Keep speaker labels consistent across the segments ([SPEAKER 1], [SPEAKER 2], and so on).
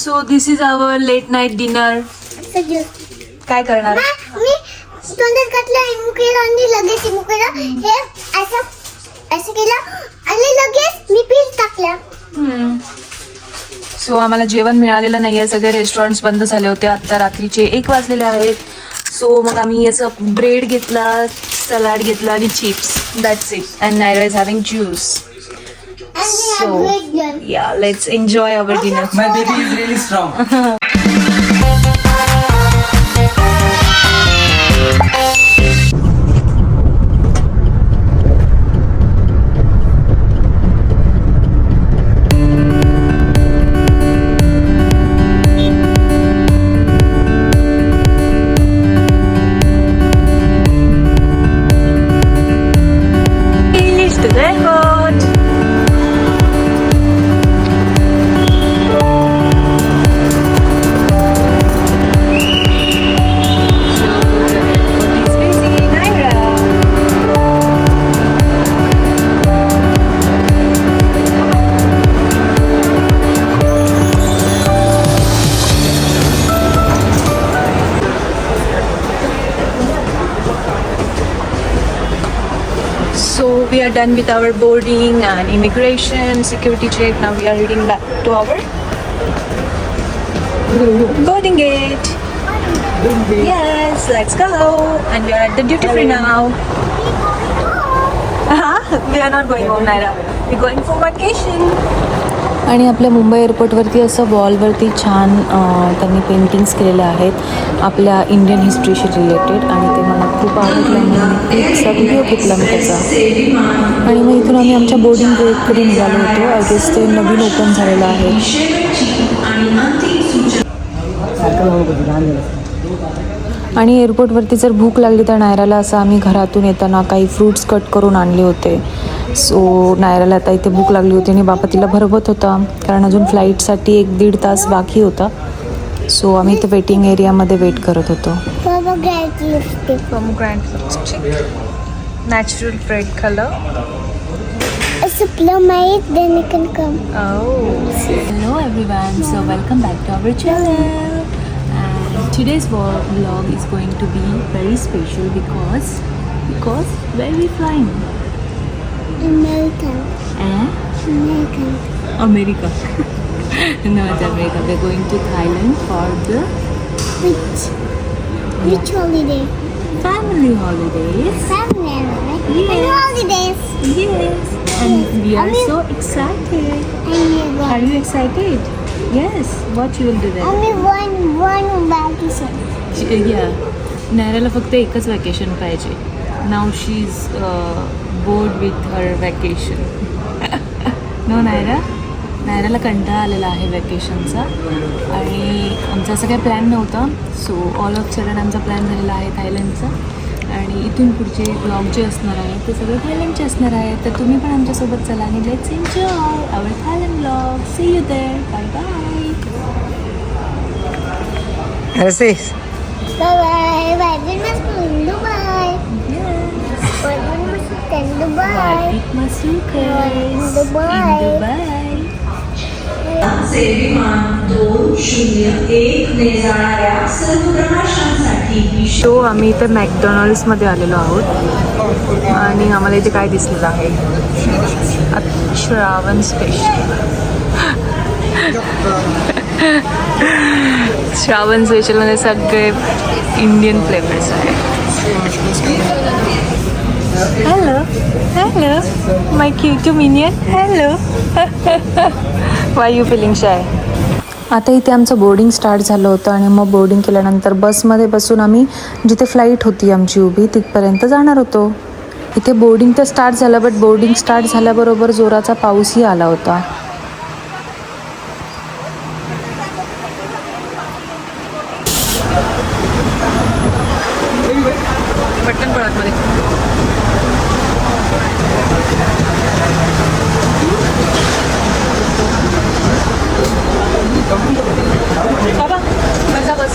[SPEAKER 1] So this is our late night dinner. काय करणार?
[SPEAKER 2] मी तोंडात घातलं मुकेला आणि लगेच मुकेला हे असं केलं आणि लगेच मी पीठ टाकलं.
[SPEAKER 1] सो आम्हाला जेवण मिळालेलं नाहीये. सगळे रेस्टॉरंट्स बंद झाले होते. आता रात्रीचे 1 वाजलेले आहेत. सो मग आम्ही असं ब्रेड घेतला, सलाड घेतला आणि chips. That's it. And Nayra is having juice. So yeah, let's enjoy our dinner.
[SPEAKER 3] My baby is really strong.
[SPEAKER 1] So we are done with our boarding and immigration security check. Now we are heading back to our boarding gate. Yes, let's go. And we are at the duty free now. We are not going home, Naira. We're going for vacation.
[SPEAKER 4] आणि आपल्या मुंबई एअरपोर्टवरती असं वॉलवरती छान त्यांनी paintings केलेले आहेत आपल्या Indian हिस्ट्रीशी related आणि ते मला खूप आवडलं म्हणून एकचा व्हिडिओ घेतला मी त्याचा. आणि मग इथून आम्ही आमच्या बोर्डिंग गेटकडे निघालो होतो. आय गेस ते नवीन ओपन झालेलं आहे. आणि एअरपोर्टवरती जर भूक लागली तर नायराला असं आम्ही घरातून येताना काही फ्रूट्स कट करून आणले होते. सो नायराला आता इथे भूक लागली होती आणि बाबा तिला भरवत होता कारण अजून फ्लाईटसाठी 1-1.5 तास बाकी होता. सो आम्ही इथे वेटिंग एरियामध्ये वेट करत होतो.
[SPEAKER 1] Pomegranate lipstick. Natural red color.
[SPEAKER 2] It's a plumade, then you can come.
[SPEAKER 1] Oh.
[SPEAKER 4] Hello everyone, so welcome back to our channel. And today's vlog is going to be very special because where are we flying?
[SPEAKER 2] America.
[SPEAKER 4] America. No, it's America. We're going to Thailand for the
[SPEAKER 2] Which holiday?
[SPEAKER 4] family holidays.
[SPEAKER 2] Family, right?
[SPEAKER 4] Yes.
[SPEAKER 2] And holidays.
[SPEAKER 4] Yes, and we are so excited.
[SPEAKER 2] And
[SPEAKER 4] Are you excited? Yes. What you will do there?
[SPEAKER 2] only one vacation.
[SPEAKER 4] Yeah. नायराला फक्त एकच vacation पाहिजे. Now she is bored with her vacation. No नायराला कंटाळा आलेला आहे वॅकेशनचा आणि आमचा असं काही प्लॅन नव्हता. सो ऑल ऑफ सडन आमचा प्लॅन झालेला आहे थायलंडचा आणि इथून पुढचे ब्लॉग जे असणार आहे ते सगळे थायलंडचे असणार आहे. तर तुम्ही पण आमच्यासोबत चला आणि let's enjoy our Thailand blog. See you there. Bye bye.
[SPEAKER 2] Bye-bye. Bye-bye. Dubai. Bye-bye. Dubai. Dubai.
[SPEAKER 1] तो आम्ही इथे मॅकडॉनल्ड्समध्ये आलेलो आहोत आणि आम्हाला इथे काय दिसलेलं आहे श्रावण स्पेशल. श्रावण स्पेशलमध्ये सगळे इंडियन फ्लेवर्स आहेत. Hello my cute minion. Hello. Why you feeling shy?
[SPEAKER 4] आता इथे आमचं बोर्डिंग स्टार्ट झालं होतं आणि मग बोर्डिंग केल्यानंतर बसमध्ये बसून आम्ही जिथे फ्लाईट होती आमची उभी तिथपर्यंत जाणार होतो. इथे बोर्डिंग तर स्टार्ट झालं बट बोर्डिंग स्टार्ट झाल्याबरोबर जोराचा पाऊसही आला होता.
[SPEAKER 1] पटकन पळत मध्ये. बाबा बसा बस.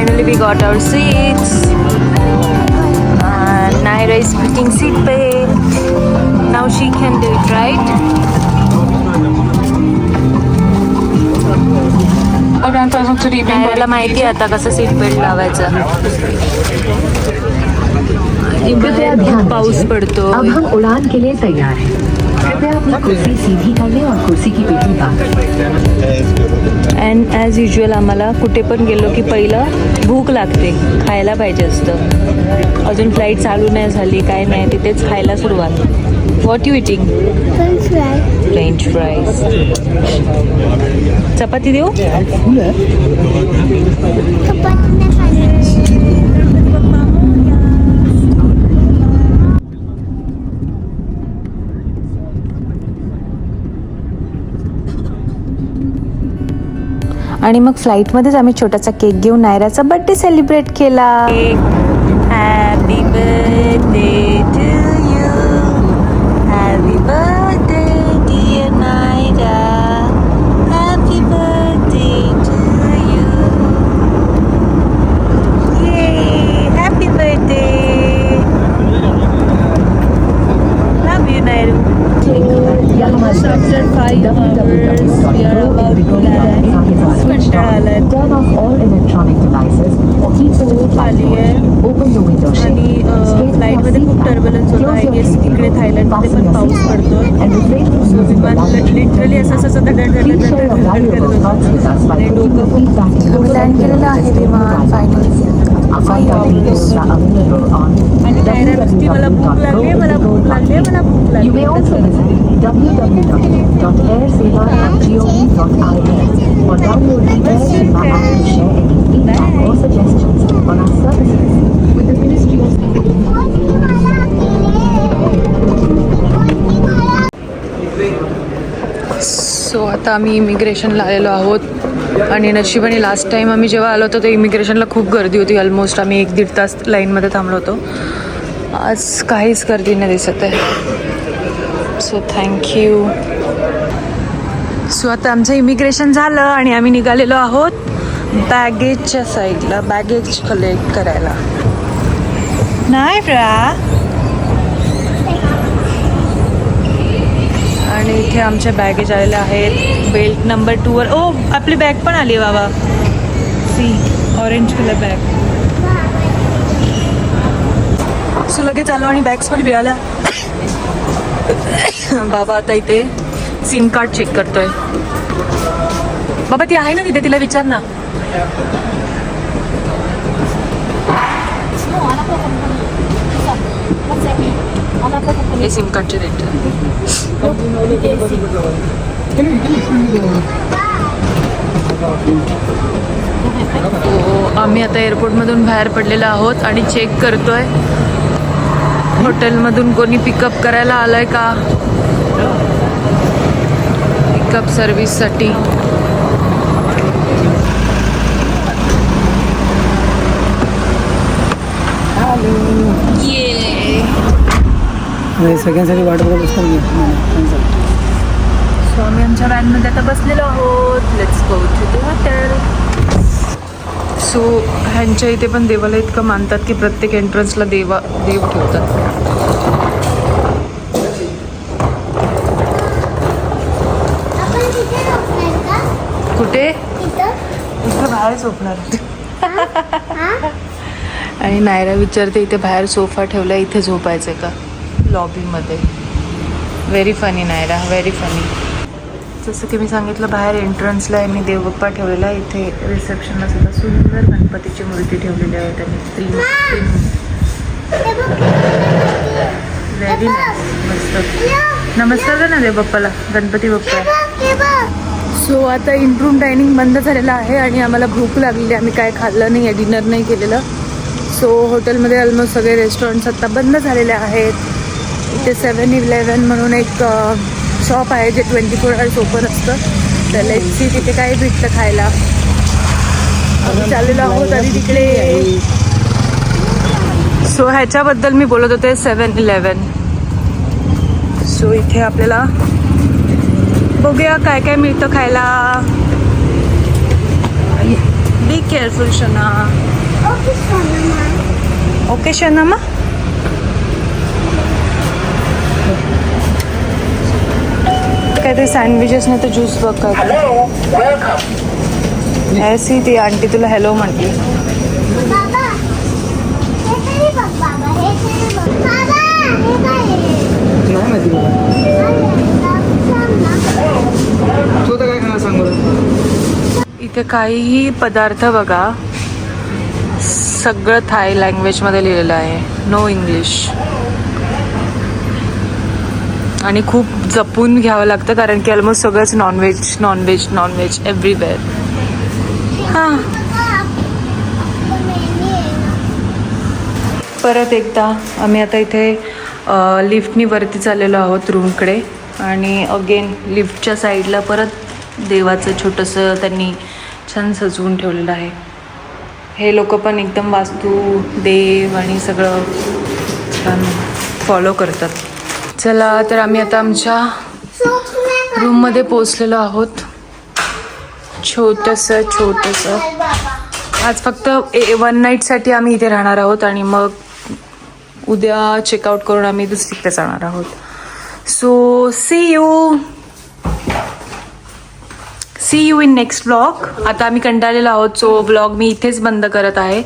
[SPEAKER 4] finally we got our seats. Naira is putting seat belt. Now she can do it, right? नायराला माहिती आहे आता कसं सीट बेल्ट लावायचं. बाहेर खूप पाऊस पडतो.
[SPEAKER 3] अब हम उड़ान के लिए तैयार हैं. कृपया अपनी कुर्सी सीधी कर लें और कुर्सी की पेटी बांध लें.
[SPEAKER 4] अँड ॲज युजल आम्हाला कुठे पण गेलो की पहिलं भूक लागते, खायला पाहिजे असतं. अजून फ्लाईट चालू नाही झाली, काय नाही, तिथेच खायला सुरुवात. What you eating?
[SPEAKER 2] French fry.
[SPEAKER 4] French fries. चपाती देऊ?
[SPEAKER 2] चपाती नाही खाणार.
[SPEAKER 4] आणि मग फ्लाईटमध्येच आम्ही छोटासा केक घेऊन नायराचा बर्थडे सेलिब्रेट केला. Happy birthday to you, happy birthday dear Nayra, happy birthday to you, happy birthday, love you Nayru. After 5 hours, we are about to land. कंटाळा आलाय.
[SPEAKER 3] Turn off all electronic devices or keep the door
[SPEAKER 4] आली आहे.
[SPEAKER 3] open the window shade.
[SPEAKER 4] आणि फ्लाईटमध्ये खूप turbulence होता. I guess तिकडे थायलंडमध्ये पण पाऊस पडतो.
[SPEAKER 3] And refrain from
[SPEAKER 4] so
[SPEAKER 3] using the
[SPEAKER 4] विमान
[SPEAKER 3] loudspeaker.
[SPEAKER 4] लिटरली असं धडधड
[SPEAKER 3] Please share your valuable thoughts with us by putting your feedback in the
[SPEAKER 1] land केलेलं आहे विमान finally.
[SPEAKER 3] Our contact details are available on
[SPEAKER 4] आणि नायरा नुसती मला भूक लागली, मला भूक लागली, मला भूक
[SPEAKER 3] You may also
[SPEAKER 4] लागली.
[SPEAKER 3] visit www.airseva.gov.in or download the AirSeva app to share any feedback or suggestions on our services with the Ministry of
[SPEAKER 1] so आता आम्ही इमिग्रेशनला आलेलो आहोत आणि नशिबाने लास्ट टाईम आम्ही जेव्हा आलो होतो ते इमिग्रेशनला खूप गर्दी होती. ऑलमोस्ट आम्ही 1-1.5 तास लाईनमध्ये थांबलो होतो. आज काहीच गर्दी नाही दिसत आहे. So thank you. सो आता आमचं इमिग्रेशन झालं आणि आम्ही निघालेलो आहोत बॅगेजच्या साईडला बॅगेज कलेक्ट करायला. नाही प्रा. आणि इथे आमच्या बॅगेज आलेल्या आहेत बेल्ट नंबर 2 वर. ओ आपली बॅग पण आली बाबा. See orange colour bag. So लगेच आलो आणि बॅग्स पण मिळाल्या. बाबा आता इथे सिम कार्ड चेक करतोय. बाबा ती आहे ना तिथे, तिला विचार ना. हे सिम कार्डचे रेट. आम्ही आता एअरपोर्टमधून बाहेर पडलेलो आहोत आणि चेक करतोय हॉटेलमधून कोणी पिकअप करायला आलाय का, पिकअप सर्व्हिससाठी.
[SPEAKER 5] सगळ्यांसाठी वाट बघत असतो.
[SPEAKER 1] सो आम्ही आमच्या व्हॅनमध्ये आता बसलेलो आहोत. Let's go to the hotel. So ह्यांच्या इथे पण देवाला इतकं मानतात की प्रत्येक एंट्रन्सला देव ठेवतात.
[SPEAKER 2] आपण तिथे झोपणार का?
[SPEAKER 1] कुठे?
[SPEAKER 2] इथं?
[SPEAKER 1] इथं बाहेर झोपणार.
[SPEAKER 2] हा?
[SPEAKER 1] आणि नायरा विचारते इथे बाहेर सोफा ठेवला, इथे झोपायचं का लॉबीमध्ये. Very funny Nayra, very funny. जसं की मी सांगितलं बाहेर एंट्रन्सला यांनी देवबाप्पा ठेवलेला. इथे रिसेप्शनला सुद्धा सुंदर गणपतीची मूर्ती ठेवलेली आहे त्यांनी.
[SPEAKER 2] ते बघ.
[SPEAKER 1] व्हेरी नाईस, मस्त. नमस्कार कर ना देवबाप्पाला, गणपती बाप्पा.
[SPEAKER 2] ते बघ.
[SPEAKER 1] सो आता इम्प्रूव्ह डायनिंग बंद झालेलं आहे आणि आम्हाला भूक लागलेली. आम्ही काय खाल्लं नाही आहे, डिनर नाही केलेलं. सो हॉटेलमध्ये ऑलमोस्ट सगळे रेस्टॉरंट्स आता बंद झालेले आहेत. इथे 7-Eleven म्हणून एक शॉप आहे जे 24 hours ओपन असतं. तर लेट्स सी तिथे काय भेटतं खायला. आम्ही चाललेलो आहोत आणि तिकडे. सो ह्याच्याबद्दल मी बोलत होते 7-Eleven. सो इथे आपल्याला बघूया काय काय मिळतं खायला. Be careful शना.
[SPEAKER 2] ओके सोना
[SPEAKER 4] ओके शनामा. काहीतरी सँडविचेस नाही तर ज्यूस बघ काय ऐसी ती आंटी तुला हॅलो म्हटली.
[SPEAKER 2] बाबा हे तरी बघ बाबा हे तरी बघ बाबा हे काय आहे?
[SPEAKER 5] नाही माहिती मला. तू तर काय खाणार सांग बरं.
[SPEAKER 4] इथे काहीही पदार्थ बघा सगळं थाय लँग्वेजमध्ये लिहिलेलं आहे. No English. आणि खूप जपून घ्यावं लागतं कारण की ऑलमोस्ट सगळंच नॉनव्हेज नॉनव्हेज नॉनव्हेज एव्हरीवेअर. हां परत एकदा आम्ही आता इथे लिफ्टनी वरती चाललेलो आहोत रूमकडे. आणि अगेन लिफ्टच्या साईडला परत देवाचं छोटंसं त्यांनी छान सजवून ठेवलेलं आहे. हे लोक पण एकदम वास्तू देव आणि सगळं छान फॉलो करतात. चला तर आम्ही आता आमच्या रूममध्ये पोचलेलो आहोत. छोटंसं आज फक्त 1 नाईटसाठी आम्ही इथे राहणार आहोत आणि मग उद्या चेकआउट करून आम्ही दुसरीकडे जाणार आहोत. So see you in next blog. आता आम्ही कंटाळलेलो आहोत सो ब्लॉग मी इथेच बंद करत आहे.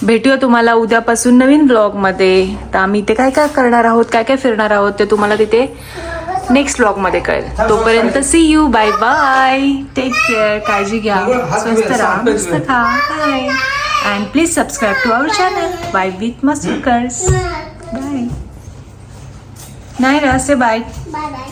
[SPEAKER 4] भेटूया तुम्हाला उद्यापासून नवीन ब्लॉगमध्ये. तर आम्ही इथे काय काय करणार आहोत काय काय फिरणार आहोत ते तुम्हाला तिथे नेक्स्ट ब्लॉगमध्ये कळेल. तोपर्यंत see you. Bye bye. Take care. काळजी घ्या. स्वस्त राहा. मस्त खा. Bye. And please subscribe to our channel bye with Masurkars. Bye. नाही रा से बाय.
[SPEAKER 2] Bye bye